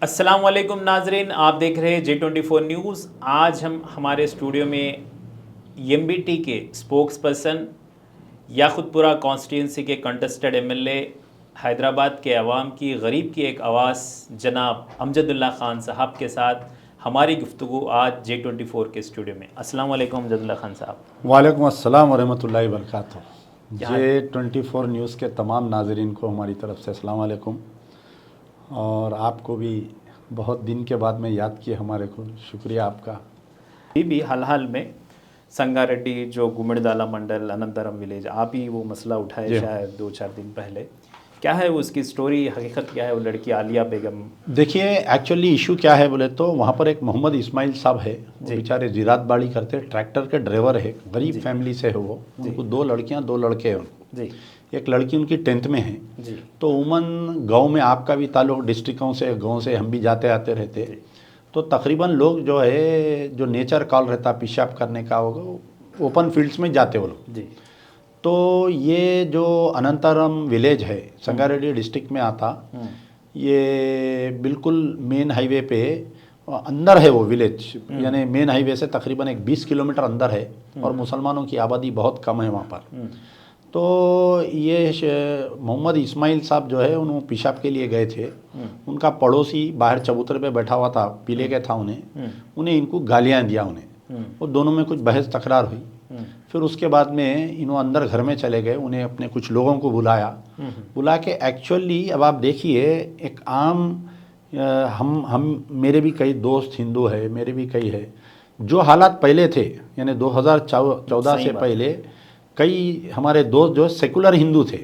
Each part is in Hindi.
अस्सलाम वालेकुम नाजरीन, आप देख रहे हैं J24 न्यूज़। आज हम हमारे स्टूडियो में एमबीटी के स्पोक्स पर्सन याकुतपुरा कॉन्स्टिट्यूंसी के कंटेस्टेड एमएलए, हैदराबाद के अवाम की गरीब की एक आवाज़ जनाब अमजदुल्ला ख़ान साहब के साथ हमारी गुफ्तगू आज J24 के स्टूडियो में। अस्सलाम वालेकुम अमजदुल्ला ख़ान साहब। वालेकुम अस्सलाम वरहमतुल्लाहि वबरकातुहू। J24 न्यूज़ के तमाम नाजरीन को हमारी तरफ से अस्सलाम वालेकुम। और आपको भी बहुत दिन के बाद में याद किए हमारे को, शुक्रिया आपका। भी हाल में संगारेड्डी जो गुमिड़दाला मंडल अनंतरम विलेज, आप ही वो मसला उठाए शायद 2-4 दिन पहले। क्या है उसकी स्टोरी, हकीकत क्या है वो लड़की आलिया बेगम? देखिए एक्चुअली इशू क्या है बोले तो वहाँ पर एक मोहम्मद इस्माइल साहब है, वो बेचारे ज़िरात बाड़ी करते, ट्रैक्टर के ड्राइवर है, गरीब फैमिली से है वो। उनको 2 लड़कियाँ 2 लड़के हैं उनको जी। एक लड़की उनकी 10th में है जी। तो उमन गांव में आपका भी ताल्लुक डिस्ट्रिक्टों से, गांव से हम भी जाते आते रहते, तो तकरीबन लोग जो है जो नेचर कॉल रहता पेशाब करने का होगा ओपन फील्ड्स में जाते वो लोग जी। तो ये जो अनंतरम विलेज है संगारेड्डी डिस्ट्रिक्ट में आता, ये बिल्कुल मेन हाईवे पे अंदर है वो विलेज, यानी मेन हाईवे से तकरीबन एक 20 किलोमीटर अंदर है और मुसलमानों की आबादी बहुत कम है वहाँ पर। तो ये मोहम्मद इस्माइल साहब जो है उन्होंने पेशाब के लिए गए थे, उनका पड़ोसी बाहर चबूतरे पे बैठा हुआ था, पीले के था उन्हें इनको गालियाँ दिया उन्हें, वो दोनों में कुछ बहस तकरार हुई। फिर उसके बाद में इन्हों अंदर घर में चले गए, उन्हें अपने कुछ लोगों को बुला के एक्चुअली अब आप देखिए एक आम हम मेरे भी कई दोस्त हिंदू है, मेरे भी कई है, जो हालात पहले थे यानी 2014 से पहले कई हमारे दोस्त जो सेकुलर हिंदू थे,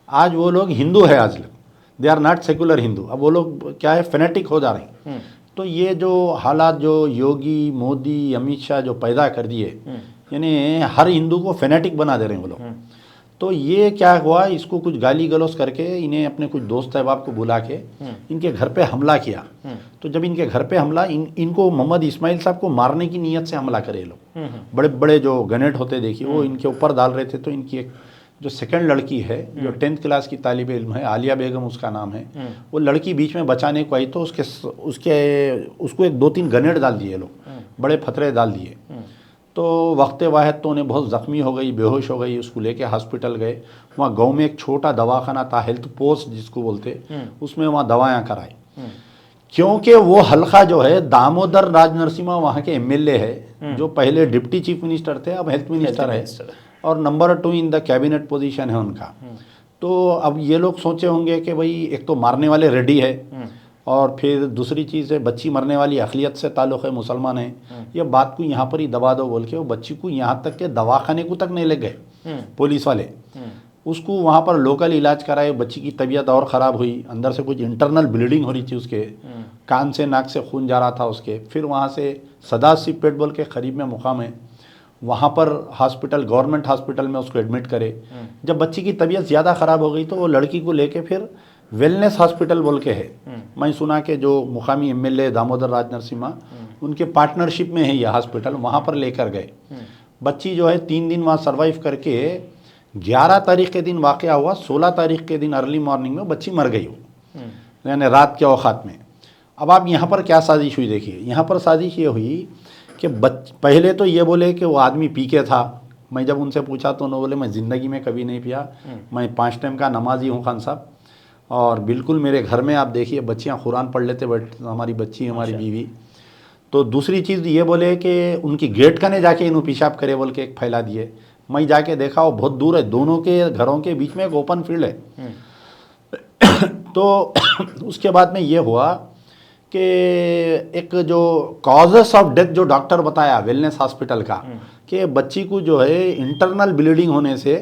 आज वो लोग हिंदू है, आज लोग they are not secular Hindu, अब वो लोग क्या है फेनेटिक हो जा रहे हैं। तो ये जो हालात जो योगी मोदी अमित शाह जो पैदा कर दिए, यानी हर हिंदू को फेनेटिक बना दे रहे हैं वो लोग। तो ये क्या हुआ, इसको कुछ गाली गलौज करके इन्हें अपने कुछ दोस्त अहबाब को बुला के इनके घर पे हमला किया। तो जब इनके घर पे हमला, इनको मोहम्मद इस्माइल साहब को मारने की नीयत से हमला करे लोग, बड़े बड़े जो गनेट होते देखिए वो इनके ऊपर डाल रहे थे। तो इनकी एक जो सेकंड लड़की है जो 10th क्लास की तालिब इल्म है, आलिया बेगम उसका नाम है, वो लड़की बीच में बचाने को आई तो उसको एक 2-3 गनेट डाल दिए लोग, बड़े फतरे डाल दिए। तो वक्त वाहिद तो उन्हें बहुत ज़ख्मी हो गई, बेहोश हो गई, उसको लेके हॉस्पिटल गए। वहाँ गांव में एक छोटा दवाखाना था, हेल्थ पोस्ट जिसको बोलते, उसमें वहाँ दवाएं कराई, क्योंकि वो हल्का जो है दामोदर राज नरसिम्हा वहाँ के एमएलए है, जो पहले डिप्टी चीफ मिनिस्टर थे, अब हेल्थ मिनिस्टर है और number 2 in the cabinet position है उनका। तो अब ये लोग सोचे होंगे कि भाई एक तो मारने वाले रेडी है और फिर दूसरी चीज़ है बच्ची मरने वाली अक़लियत से ताल्लुक़ है, मुसलमान है, ये बात को यहाँ पर ही दबा दो बोल के वो बच्ची को यहाँ तक के दवाखाने को तक नहीं ले गए पुलिस वाले, उसको वहाँ पर लोकल इलाज कराए। बच्ची की तबीयत और ख़राब हुई, अंदर से कुछ इंटरनल ब्लीडिंग हो रही थी, उसके कान से नाक से खून जा रहा था उसके। फिर वहाँ से सदाशिवपेट बोल के करीब में मुकाम है, वहाँ पर हॉस्पिटल, गवर्नमेंट हॉस्पिटल में उसको एडमिट करे। जब बच्ची की तबीयत ज़्यादा ख़राब हो गई तो वो लड़की को लेके फिर वेलनेस हॉस्पिटल बोल के है, मैं सुना कि जो मुकामी एमएलए दामोदर राज नरसिम्हा उनके पार्टनरशिप में है ये हॉस्पिटल, वहाँ पर लेकर गए। बच्ची जो है 3 दिन वहाँ सर्वाइव करके 11 तारीख के दिन वाक़या हुआ, 16 तारीख के दिन अर्ली मॉर्निंग में बच्ची मर गई हो, यानी रात के औकात में। अब आप यहाँ पर क्या साजिश हुई देखिए, यहाँ पर साजिश ये हुई कि पहले तो ये बोले कि वो आदमी पी के था। मैं जब उनसे पूछा तो उन्होंने बोले मैं ज़िंदगी में कभी नहीं पिया, मैं 5 टाइम का नमाजी हूँ खान साहब, और बिल्कुल मेरे घर में आप देखिए बच्चियाँ कुरान पढ़ लेते, हमारी बच्ची हमारी बीवी। तो दूसरी चीज़ ये बोले कि उनकी गेट कने जाके इन्हों पेशाब करे बोल के एक फैला दिए। मैं जाके देखा वो बहुत दूर है, दोनों के घरों के बीच में एक ओपन फील्ड है। तो उसके बाद में ये हुआ कि एक जो कॉजेस ऑफ डेथ जो डॉक्टर बताया वेलनेस हॉस्पिटल का, कि बच्ची को जो है इंटरनल ब्लीडिंग होने से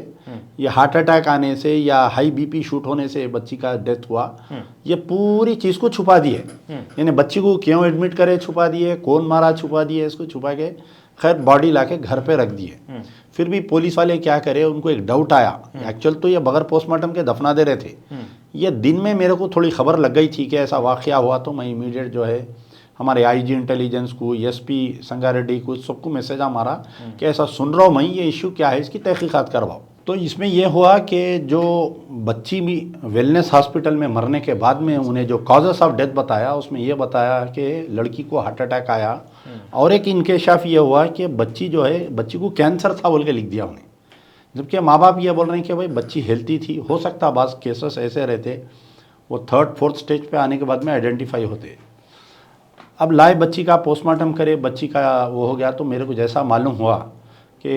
या हार्ट अटैक आने से या हाई बीपी शूट होने से बच्ची का डेथ हुआ, ये पूरी चीज़ को छुपा दिए। यानी बच्ची को क्यों एडमिट करे छुपा दिए, कौन मारा छुपा दिए, इसको छुपा के खैर बॉडी लाके घर पे रख दिए। फिर भी पुलिस वाले क्या करे, उनको एक डाउट आया, एक्चुअल तो ये बगैर पोस्टमार्टम के दफना दे रहे थे। ये दिन में मेरे को थोड़ी खबर लग गई थी कि ऐसा वाक़या हुआ, तो मैं इमीडिएट जो है हमारे आईजी इंटेलिजेंस को, एसपी संगारेड्डी को, सबको मैसेज मारा कि ऐसा सुन रहा हूँ मैं, ये इशू क्या है, इसकी तहकीकात करवाओ। तो इसमें ये हुआ कि जो बच्ची भी वेलनेस हॉस्पिटल में मरने के बाद में उन्हें जो कॉजेस ऑफ डेथ बताया, उसमें ये बताया कि लड़की को हार्ट अटैक आया, और एक इंकेशाफ ये हुआ कि बच्ची जो है, बच्ची को कैंसर था बोल के लिख दिया उन्हें, जबकि माँ बाप ये बोल रहे हैं कि भाई बच्ची हेल्थी थी। हो सकता बाज़ केसेस ऐसे रहते वो 3rd 4th स्टेज पे आने के बाद में आइडेंटिफाई होते। अब लाए बच्ची का पोस्टमार्टम करे, बच्ची का वो हो गया, तो मेरे को जैसा मालूम हुआ कि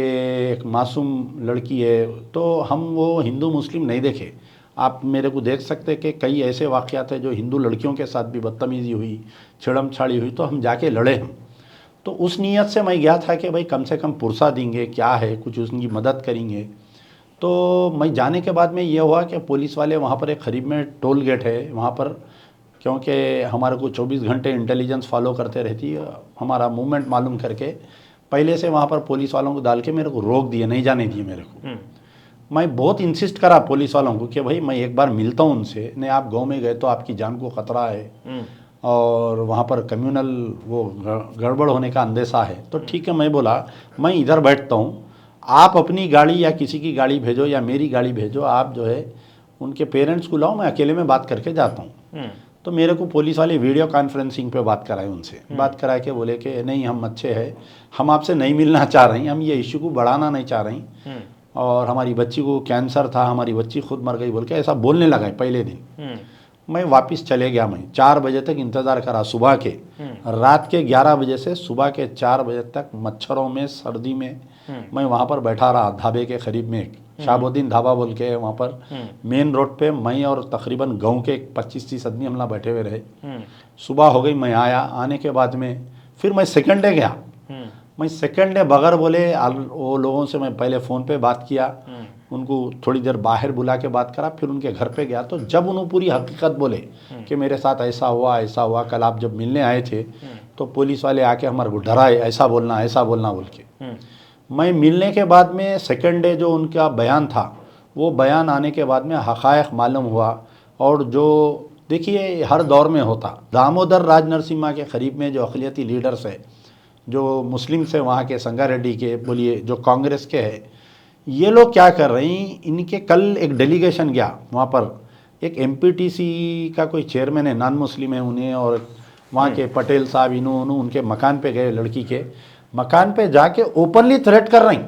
एक मासूम लड़की है, तो हम वो हिंदू मुस्लिम नहीं देखे। आप मेरे को देख सकते कि कई ऐसे वाक़यात हैं जो हिंदू लड़कियों के साथ भी बदतमीज़ी हुई, छेड़म छाड़ी हुई, तो हम जाके लड़े हम। तो उस नीयत से मैं गया था कि भाई कम से कम पुरसा देंगे, क्या है कुछ उनकी मदद करेंगे। तो मैं जाने के बाद में ये हुआ कि पुलिस वाले वहाँ पर एक करीब में टोल गेट है वहाँ पर, क्योंकि हमारे को 24 घंटे इंटेलिजेंस फॉलो करते रहती है, हमारा मूवमेंट मालूम करके पहले से वहाँ पर पुलिस वालों को डाल के मेरे को रोक दिए, नहीं जाने दिए मेरे को। मैं बहुत इंसिस्ट करा पुलिस वालों को कि भाई मैं एक बार मिलता हूँ उनसे, नहीं आप गांव में गए तो आपकी जान को ख़तरा है और वहाँ पर कम्युनल वो गड़बड़ होने का अंदेशा है। तो ठीक है, मैं बोला मैं इधर बैठता हूँ, आप अपनी गाड़ी या किसी की गाड़ी भेजो या मेरी गाड़ी भेजो, आप जो है उनके पेरेंट्स को लाओ, मैं अकेले में बात करके जाता हूँ। तो मेरे को पुलिस वाले वीडियो कॉन्फ्रेंसिंग पे बात कराए उनसे, बात करा के बोले कि नहीं हम अच्छे हैं, हम आपसे नहीं मिलना चाह रहे हैं, हम ये इशू को बढ़ाना नहीं चाह रहे हैं, और हमारी बच्ची को कैंसर था, हमारी बच्ची खुद मर गई बोल के ऐसा बोलने लगा पहले दिन। मैं वापस चले गया, मैं 4 बजे तक इंतज़ार करा सुबह के, रात के 11 बजे से सुबह के 4 बजे तक मच्छरों में सर्दी में मैं वहाँ पर बैठा रहा। ढाबे के करीब में एक शाहबुद्दीन ढाबा बोल के वहाँ पर मेन रोड पे मैं और तकरीबन गांव के 25-30 आदमी हम लोग बैठे हुए रहे। सुबह हो गई, मैं आया, आने के बाद में फिर मैं सेकंड डे गया। मैं सेकंड डे बगैर बोले वो लोगों से मैं पहले फ़ोन पे बात किया, उनको थोड़ी देर बाहर बुला के बात करा, फिर उनके घर पे गया। तो जब उन्होंने पूरी हकीकत बोले कि मेरे साथ ऐसा हुआ, कल आप जब मिलने आए थे तो पुलिस वाले आके हमारे को डराए, ऐसा बोलना बोल के। मैं मिलने के बाद में सेकंड डे जो उनका बयान था, वो बयान आने के बाद में हक़ाइक़ मालूम हुआ। और जो देखिए हर दौर में होता, दामोदर राज नरसिम्हा के करीब में जो अक़लियती लीडर्स है, जो मुस्लिम से वहाँ के संगारेड्डी के बोलिए, जो कांग्रेस के हैं, ये लोग क्या कर रहे हैं, इनके कल एक डेलीगेशन गया वहाँ पर, एक एमपीटीसी का कोई चेयरमैन है, नॉन मुस्लिम है उन्हें, और वहाँ के पटेल साहब इन्होंने उनके मकान पे गए, लड़की के मकान पे जाके ओपनली थ्रेट कर रही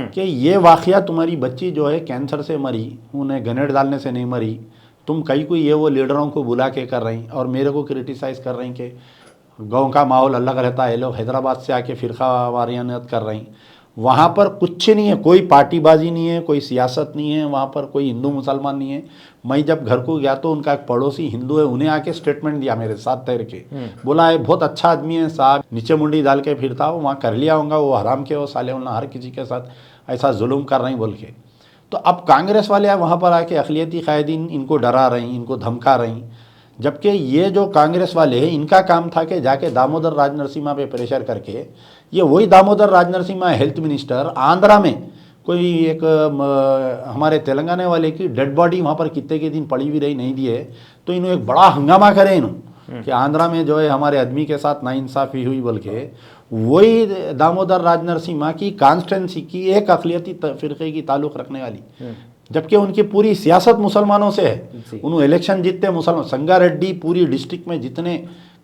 कि ये वाक़या तुम्हारी बच्ची जो है कैंसर से मरी, उन्हें ग्रेनेड डालने से नहीं मरी, तुम कई कोई ये वो लीडरों को बुला के कर रही, और मेरे को क्रिटिसाइज़ कर रही कि गांव का माहौल अलग रहता है, लोग हैदराबाद से आके फ़िरका वारियानत कर रही। वहाँ पर कुछ नहीं है, कोई पार्टीबाजी नहीं है, कोई सियासत नहीं है, वहाँ पर कोई हिंदू मुसलमान नहीं है। मैं जब घर को गया तो उनका एक पड़ोसी हिंदू है, उन्हें आके स्टेटमेंट दिया मेरे साथ तैर के, बोला है बहुत अच्छा आदमी है साहब, नीचे मुंडी डाल के फिरता हो, वहाँ कर लिया होगा, वो हराम के वो साले उन्हें हर किसी के साथ ऐसा जुल्म कर रही बोल के। तो अब कांग्रेस वाले वहाँ पर आके अक़लियती कायदीन इनको डरा रही, इनको धमका रही, जबकि ये जो कांग्रेस वाले हैं इनका काम था कि जाके दामोदर राज नरसिम्हा पे प्रेशर करके, ये वही दामोदर राज नरसिम्हा हेल्थ मिनिस्टर, आंध्रा में कोई एक हमारे तेलंगाना वाले की डेड बॉडी वहाँ पर कितने के दिन पड़ी हुई रही, नहीं दी है, तो इन्होंने एक बड़ा हंगामा करे कि आंध्रा में जो है हमारे आदमी के साथ नाइंसाफ़ी हुई बोल के। वही दामोदर राज नरसिम्हा की कॉन्स्टिट्यूंसी की एक अक़लियती फ़िरक़े की ताल्लुक़ रखने वाली, जबकि उनकी पूरी सियासत मुसलमानों से है। उन्होंने इलेक्शन जीतते मुसलमान, संगारेड्डी पूरी डिस्ट्रिक्ट में जितने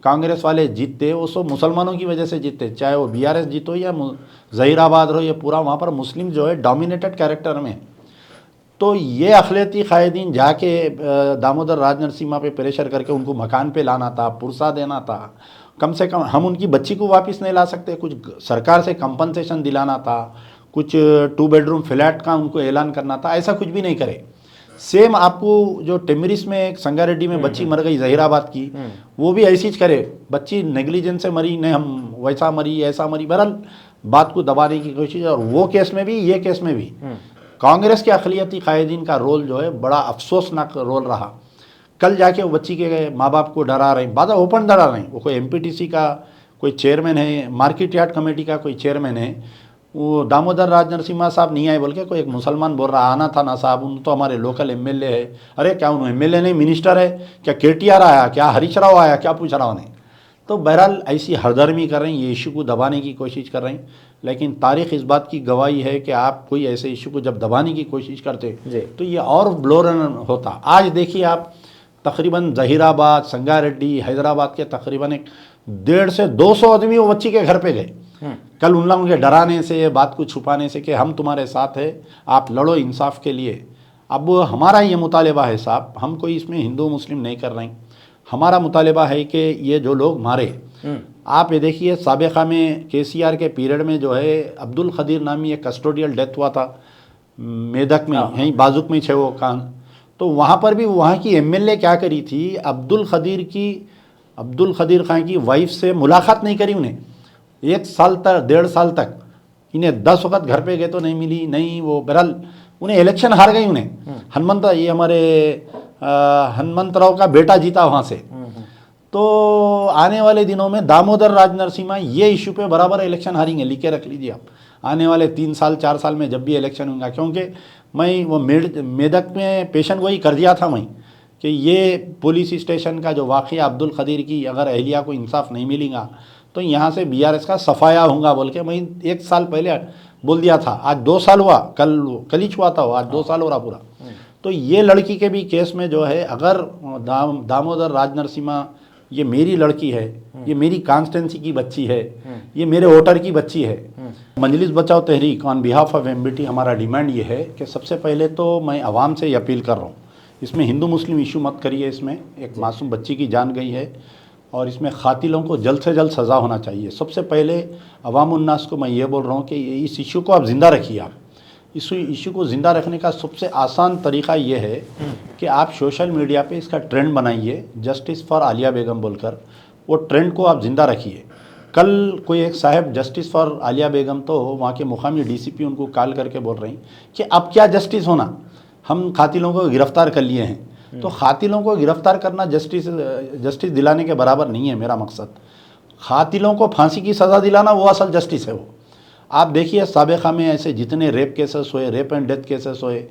कांग्रेस वाले जीतते वो सब मुसलमानों की वजह से जीतते, चाहे वो बीआरएस जीतो या ज़हीराबाद हो, या पूरा वहाँ पर मुस्लिम जो है डोमिनेटेड कैरेक्टर में। तो ये अक़लियती कायदीन जाके दामोदर राज नरसिम्हा पे प्रेशर करके उनको मकान पे लाना था, पुरसा देना था, कम से कम हम उनकी बच्ची को वापस नहीं ला सकते, कुछ सरकार से कंपनसेशन दिलाना था, कुछ 2 बेडरूम फ्लैट का उनको ऐलान करना था, ऐसा कुछ भी नहीं करे। सेम आपको जो टेमरिस में एक संगारेड्डी में बच्ची मर गई ज़हीराबाद की, वो भी ऐसी करे, बच्ची नेग्लिजेंस से मरी, नहीं हम वैसा मरी ऐसा मरी, बहरहाल बात को दबाने की कोशिश। और वो केस में भी ये केस में भी कांग्रेस के अक़लियती कायदीन का रोल जो है बड़ा अफसोसनाक रोल रहा। कल जाके वो बच्ची के माँ बाप को डरा रही, बात ओपन डरा रही, वो कोई एमपीटीसी का कोई चेयरमैन है, मार्केट यार्ड कमेटी का कोई चेयरमैन है, वो दामोदर राज नरसिम्हा साहब नहीं आए बोल के कोई एक मुसलमान बोल रहा, आना था ना साहब, उन तो हमारे लोकल एमएलए है। अरे क्या उन्होंने एमएलए नहीं, मिनिस्टर है क्या, केटीआर आया क्या, हरीश राव आया क्या, पूछ रहा उन्हें। तो बहरहाल ऐसी हरदर्मी कर रही हैं, ये इशू को दबाने की कोशिश कर रही हैं, लेकिन तारीख इस बात की गवाही है कि आप कोई ऐसे इशू को जब दबाने की कोशिश करते तो ये और ब्लोरन होता। आज देखिए आप तकरीबन जहीराबाद, संगारेड्डी, हैदराबाद के तकरीबन 150 से 200 आदमी वो बच्ची के घर पे गए कल उन लोगों के डराने से, बात को छुपाने से कि हम तुम्हारे साथ हैं, आप लड़ो इंसाफ के लिए। अब हमारा ये मुतालबा है साहब, हम कोई इसमें हिंदू मुस्लिम नहीं कर रहे हैं, हमारा मुतालबा है कि ये जो लोग मारे, आप ये देखिए साबिक़ा में केसीआर के पीरियड में जो है अब्दुल खदीर नामी एक कस्टोडियल डेथ हुआ था मेदक में, यहीं बाजुक में छे वो कान, तो वहाँ पर भी वहाँ की एमएलए क्या करी थी, अब्दुल खदीर खान की वाइफ से मुलाकात नहीं करी उन्हें 1 साल तक, 1.5 साल तक। इन्हें 10 वक्त घर पे गए तो नहीं मिली, नहीं वो बहरहाल उन्हें इलेक्शन हार गई उन्हें। ये हमारे हनुमंतराव का बेटा जीता वहाँ से। तो आने वाले दिनों में दामोदर राज नरसिम्हा ये इशू पे बराबर इलेक्शन हारेंगे, लिखे रख लीजिए आप। आने वाले 3 साल 4 साल में जब भी इलेक्शन होगा, क्योंकि मैं वो मेदक में पेशेंट वही कर दिया था वहीं कि ये पुलिस स्टेशन का जो वाक़या अब्दुल खदीर की, अगर अहलिया को इंसाफ नहीं मिलेगा तो यहाँ से बीआरएस का सफाया होगा बोल के मैं 1 साल पहले बोल दिया था। आज 2 साल हुआ, कल ही छुआ था, आज 2 साल हो रहा पूरा। तो ये लड़की के भी केस में जो है, अगर दामोदर राज नरसिम्हा, ये मेरी लड़की है, ये मेरी कॉन्स्टिट्यूंसी की बच्ची है, ये मेरे वोटर की बच्ची है। मजलिस बचाओ तहरीक ऑन बिहाफ ऑफ एमबीटी हमारा डिमांड ये है कि सबसे पहले तो मैं आवाम से ये अपील कर रहा हूँ, इसमें हिंदू मुस्लिम इशू मत करिए, इसमें एक मासूम बच्ची की जान गई है और इसमें खातिलों को जल्द से जल्द सज़ा होना चाहिए। सबसे पहले अवाम उन्नास को मैं ये बोल रहा हूँ कि इस इशू को आप ज़िंदा रखिए। आप इस इशू को ज़िंदा रखने का सबसे आसान तरीक़ा ये है कि आप सोशल मीडिया पे इसका ट्रेंड बनाइए, जस्टिस फॉर आलिया बेगम बोलकर, वो ट्रेंड को आप ज़िंदा रखिए। कल कोई एक साहब जस्टिस फॉर आलिया बेगम, तो वहाँ के मुकामी डीसीपी उनको कॉल करके बोल रही कि अब क्या जस्टिस होना, हम खातिलों को गिरफ़्तार कर लिए हैं। तो खातिलों को गिरफ़्तार करना जस्टिस दिलाने के बराबर नहीं है। मेरा मकसद खातिलों को फांसी की सज़ा दिलाना, वो असल जस्टिस है। वो आप देखिए साबिक़ा में ऐसे जितने रेप केसेस हुए, रेप एंड डेथ केसेस हुए,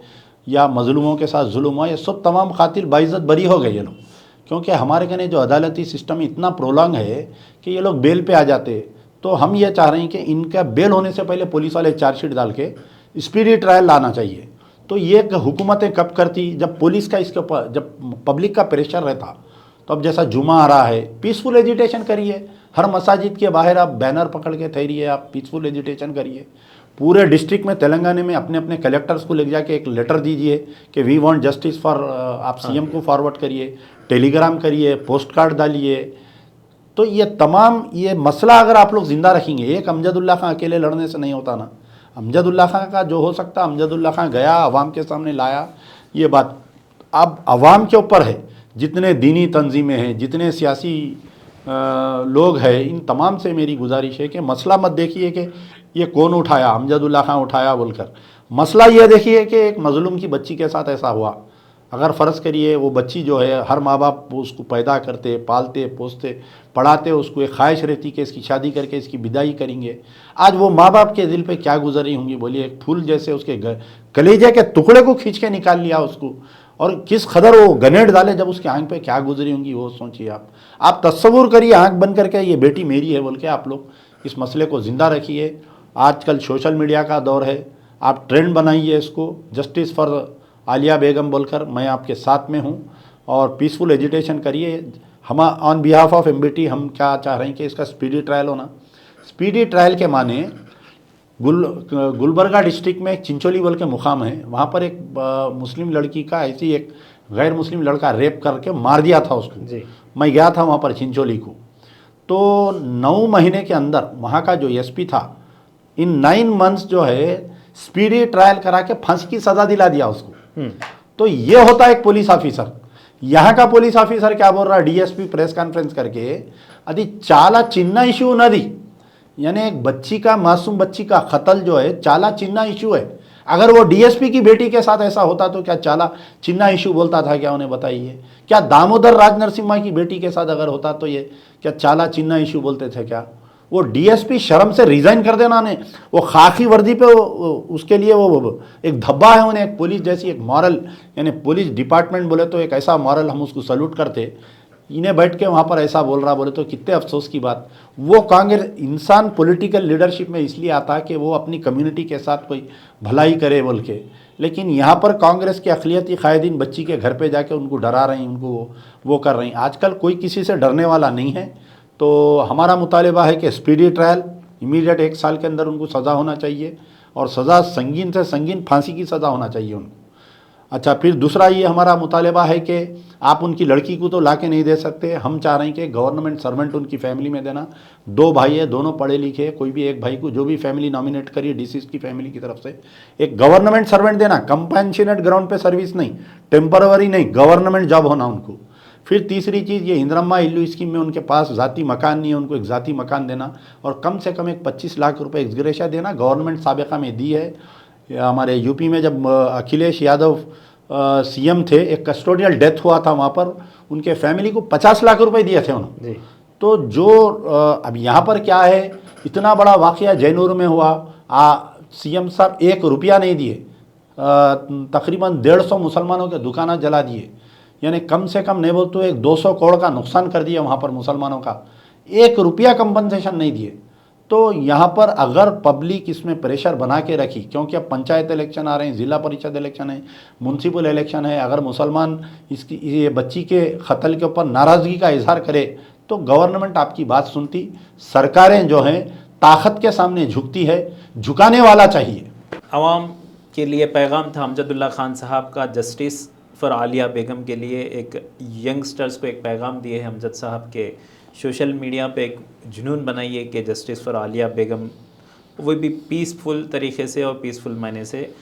या मजलूमों के साथ जुल्म हुआ, ये सब तमाम खातिल बाइज़्ज़त बरी हो गए ये लोग, क्योंकि हमारे कहने जो अदालती सिस्टम इतना प्रोलॉन्ग है कि ये लोग बेल पे आ जाते। तो हम ये चाह रहे हैं कि इनका बेल होने से पहले पुलिस वाले चार्जशीट डाल के स्पीडी ट्रायल लाना चाहिए। तो ये हुकूमतें कब करती, जब पुलिस का इसके ऊपर, जब पब्लिक का प्रेशर रहता। तो अब जैसा जुमा आ रहा है, पीसफुल एजिटेशन करिए, हर मसाजिद के बाहर आप बैनर पकड़ के ठहरिए, आप पीसफुल एजिटेशन करिए। पूरे डिस्ट्रिक्ट में तेलंगाना में अपने अपने कलेक्टर्स को लेके जाके एक लेटर दीजिए कि वी वांट जस्टिस फॉर, आप सीएम को फॉरवर्ड करिए, टेलीग्राम करिए, पोस्ट कार्ड डालिए। तो ये तमाम ये मसला अगर आप लोग ज़िंदा रखेंगे, एक अमजदुल्ला खां अकेले लड़ने से नहीं होता ना। अमजदुल्ला खां का जो हो सकता, अमजदुल्ला खां गया, आवाम के सामने लाया, ये बात अब आवाम के ऊपर है। जितने दीनी तंजीमें हैं, जितने सियासी लोग हैं, इन तमाम से मेरी गुजारिश है कि मसला मत देखिए कि ये कौन उठाया, अमजदुल्ला खां उठाया बोलकर। मसला ये देखिए कि एक मजलूम की बच्ची के साथ ऐसा हुआ। अगर फ़र्ज़ करिए वो बच्ची जो है, हर माँ बाप उसको पैदा करते, पालते, पोसते, पढ़ाते, उसको एक ख्वाहिश रहती कि इसकी शादी करके इसकी विदाई करेंगे। आज वो माँ बाप के दिल पे क्या गुजर रही होंगी बोलिए। एक फूल जैसे उसके कलेजे के टुकड़े को खींच के निकाल लिया उसको, और किस कदर वो गनेड डाले जब उसकी आंख पे क्या गुजरी होंगी, वो सोचिए आप तस्वुर करिए, आंख बंद करके ये बेटी मेरी है बोल के आप लोग इस मसले को ज़िंदा रखिए। आजकल सोशल मीडिया का दौर है, आप ट्रेंड बनाइए इसको, जस्टिस फॉर आलिया बेगम बोलकर, मैं आपके साथ में हूँ, और पीसफुल एजिटेशन करिए। हम ऑन बिहाफ ऑफ एमबीटी हम क्या चाह रहे हैं कि इसका स्पीडी ट्रायल होना। स्पीडी ट्रायल के माने गुलबर्गा डिस्ट्रिक्ट में चिंचोली बोल के मुकाम है, वहाँ पर एक मुस्लिम लड़की का ऐसी एक गैर मुस्लिम लड़का रेप करके मार दिया था उसको। मैं गया था वहाँ पर चिंचोली को, तो 9 महीने के अंदर वहाँ का जो एसपी था, इन 9 मंथ्स जो है स्पीडी ट्रायल करा के फांसी की सज़ा दिला दिया उसको। तो ये होता है एक पुलिस ऑफिसर। यहाँ का पुलिस ऑफिसर क्या बोल रहा है, डीएसपी प्रेस कॉन्फ्रेंस करके अभी चाला चिन्ना इशू न दी, यानी एक बच्ची का, मासूम बच्ची का कत्ल जो है चाला चिन्ना इशू है। अगर वो डीएसपी की बेटी के साथ ऐसा होता तो क्या चाला चिन्ना इशू बोलता था क्या, उन्हें बताइए। क्या दामोदर राज नरसिम्हा की बेटी के साथ अगर होता तो ये क्या चाला चिन्ना इशू बोलते थे क्या। वो डीएसपी शर्म से रिज़ाइन कर देना ने, वो खाकी वर्दी पे उसके लिए वो एक धब्बा है उन्हें, एक पुलिस जैसी एक मॉरल, यानी पुलिस डिपार्टमेंट बोले तो एक ऐसा मॉरल हम उसको सल्यूट करते इन्हें बैठ के वहाँ पर ऐसा बोल रहा, बोले तो कितने अफसोस की बात। वो कांग्रेस इंसान पॉलिटिकल लीडरशिप में इसलिए आता है कि वो अपनी कम्युनिटी के साथ कोई भलाई करे बोल के, लेकिन यहाँ पर कांग्रेस के अक़लियती कायदीन बच्ची के घर पे जाके उनको डरा रहे हैं, उनको वो कर रहे हैं। आजकल कोई किसी से डरने वाला नहीं है। तो हमारा मुतालिबा है कि स्पीडी ट्रायल, इमीडिएट 1 साल के अंदर उनको सज़ा होना चाहिए, और सज़ा संगीन से संगीन फांसी की सज़ा होना चाहिए उनको। अच्छा, फिर दूसरा ये हमारा मुतालिबा है कि आप उनकी लड़की को तो ला के नहीं दे सकते, हम चाह रहे हैं कि गवर्नमेंट सर्वेंट उनकी फैमिली में देना। 2 भाई है, दोनों पढ़े लिखे हैं, कोई भी एक भाई को जो भी फैमिली नॉमिनेट करिए डिसीज की फैमिली की तरफ से एक गवर्नमेंट सर्वेंट देना, कंपेंशनेट ग्राउंड पे सर्विस नहीं, टेम्पररी नहीं, गवर्नमेंट जॉब होना उनको। फिर तीसरी चीज़, ये इंदिरम्मा इल्लू स्कीम में उनके पास ज़ाती मकान नहीं है, उनको एक ज़ाती मकान देना, और कम से कम एक 25 लाख रुपए एक्सग्रेशिया देना। गवर्नमेंट साबिका में दी है। हमारे यूपी में जब अखिलेश यादव सीएम थे, एक कस्टोडियल डेथ हुआ था, वहाँ पर उनके फैमिली को 50 लाख रुपए दिए थे उन्होंने। तो जो अब यहाँ पर क्या है, इतना बड़ा वाक़या जैनूर में हुआ, सीएम साहब 1 रुपया नहीं दिए, तकरीबन 150 मुसलमानों के दुकाना जला दिए, यानी कम से कम नहीं बोल तो एक 200 करोड़ का नुकसान कर दिया वहाँ पर मुसलमानों का। 1 रुपया कंपनसेशन नहीं दिए। तो यहाँ पर अगर पब्लिक इसमें प्रेशर बना के रखी, क्योंकि अब पंचायत इलेक्शन आ रहे हैं, ज़िला परिषद इलेक्शन है, म्यूनसिपल इलेक्शन है, अगर मुसलमान इसकी ये बच्ची के कत्ल के ऊपर नाराज़गी का इजहार करे तो गवर्नमेंट आपकी बात सुनती। सरकारें जो हैं ताकत के सामने झुकती है, झुकाने वाला चाहिए। आवाम के लिए पैगाम था अमजदुल्ला खान साहब का जस्टिस फॉर आलिया बेगम के लिए। एक यंगस्टर्स को एक पैगाम दिए हैं अमजद साहब के, सोशल मीडिया पे एक जुनून बनाइए कि जस्टिस फॉर आलिया बेगम वो भी पीसफुल तरीके से और पीसफुल मायने से